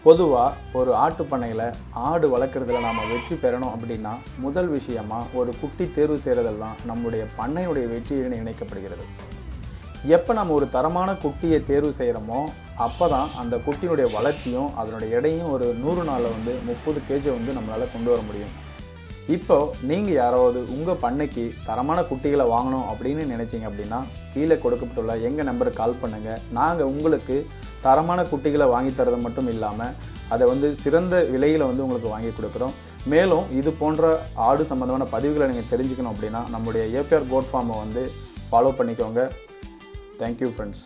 பொதுவாக ஒரு ஆட்டு பண்ணையில் ஆடு வளர்க்குறதுல நாம் வெற்றி பெறணும் அப்படின்னா முதல் விஷயமாக ஒரு குட்டி தேர்வு செய்கிறதெல்லாம் நம்முடைய பண்ணையுடைய வெற்றியுடன் இணைக்கப்படுகிறது. எப்போ நம்ம ஒரு தரமான குட்டியை தேர்வு செய்கிறோமோ அப்போ தான் அந்த குட்டியினுடைய வளர்ச்சியும் அதனுடைய எடையும் ஒரு 100 நாளில் 30 kg நம்மளால் கொண்டு வர முடியும். இப்போ நீங்கள் யாராவது உங்கள் பண்ணைக்கு தரமான குட்டிகளை வாங்கணும் அப்படின்னு நினச்சிங்க அப்படின்னா கீழே கொடுக்கப்பட்டுள்ள எங்கள் நம்பருக்கு கால் பண்ணுங்கள். நாங்கள் உங்களுக்கு தரமான குட்டிகளை வாங்கி தரது மட்டும் இல்லாமல் அதை சிறந்த விலையில் உங்களுக்கு வாங்கி கொடுக்குறோம். மேலும் இது போன்ற ஆடு சம்மந்தமான பதிவுகளை நீங்கள் தெரிஞ்சுக்கணும் அப்படின்னா நம்முடைய ஏபிஆர் கோட் ஃபார்மை ஃபாலோ பண்ணிக்கோங்க. Thank you friends.